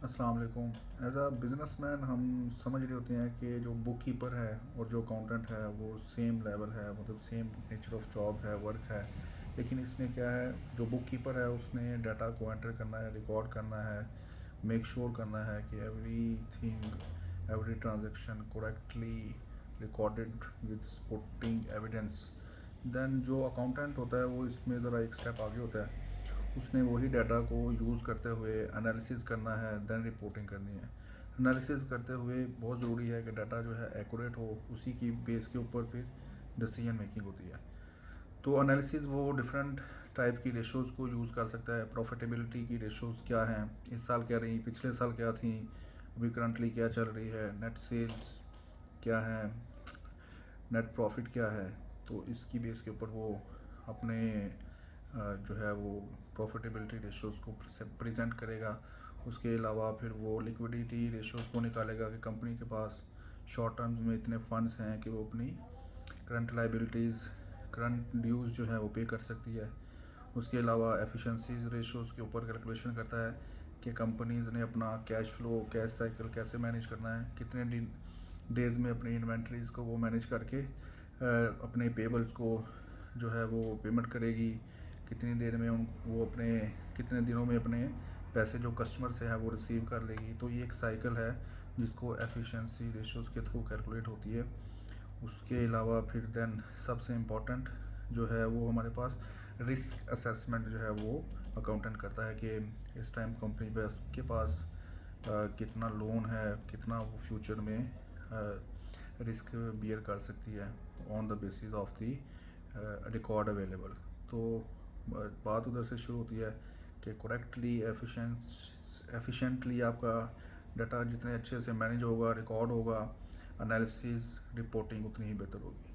अस्सलाम वालेकुम। As a businessman हम समझ रहे होते हैं कि जो बुक कीपर है और जो अकाउंटेंट है वो सेम लेवल है, मतलब सेम नेचर ऑफ जॉब है, वर्क है। लेकिन इसमें क्या है, जो बुक कीपर है उसने डाटा को एंटर करना है, रिकॉर्ड करना है, मेक श्योर करना है कि every transaction correctly recorded with supporting evidence. Then जो अकाउंटेंट होता है वो इसमें ज़रा एक स्टेप आगे होता है। उसने वही डाटा को यूज़ करते हुए एनालिसिस करना है, देन रिपोर्टिंग करनी है। एनालिसिस करते हुए बहुत ज़रूरी है कि डाटा जो है एक्यूरेट हो, उसी की बेस के ऊपर फिर डिसीजन मेकिंग होती है। तो एनालिसिस वो डिफरेंट टाइप की रेशोज़ को यूज़ कर सकता है। प्रॉफिटेबिलिटी की रेशोज़ क्या हैं, इस साल क्या रही, पिछले साल क्या थी, अभी करंटली क्या चल रही है, नेट सेल्स क्या है, नेट प्रॉफिट क्या है। तो इसकी बेस के ऊपर वो अपने जो है वो प्रॉफिटेबिलिटी रेशोज़ को प्रेजेंट करेगा। उसके अलावा फिर वो लिक्विडिटी रेशोज़ को निकालेगा कि कंपनी के पास शॉर्ट टर्म्स में इतने फंड्स हैं कि वो अपनी करंट लाइबिलिटीज़, करंट ड्यूज़ जो है वो पे कर सकती है। उसके अलावा एफिशिएंसीज रेशोज़ के ऊपर कैलकुलेशन करता है कि कंपनीज़ ने अपना कैश फ्लो, कैश साइकिल कैसे मैनेज करना है, कितने डेज़ में अपनी इन्वेंट्रीज़ को वो मैनेज करके अपने पेबल्स को जो है वो पेमेंट करेगी, कितनी देर में उन वो अपने कितने दिनों में अपने पैसे जो कस्टमर से है वो रिसीव कर लेगी। तो ये एक साइकिल है जिसको एफिशिएंसी रेशोज़ के थ्रू कैलकुलेट होती है। उसके अलावा फिर देन सबसे इम्पोर्टेंट जो है वो हमारे पास रिस्क असेसमेंट जो है वो अकाउंटेंट करता है कि इस टाइम कंपनी के पास कितना लोन है, कितना वो फ्यूचर में रिस्क बियर कर सकती है on the basis of the record available. तो बात उधर से शुरू होती है कि करेक्टली एफिशिएंटली आपका डाटा जितने अच्छे से मैनेज होगा, रिकॉर्ड होगा, एनालिसिस रिपोर्टिंग उतनी ही बेहतर होगी।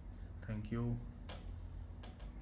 Thank you.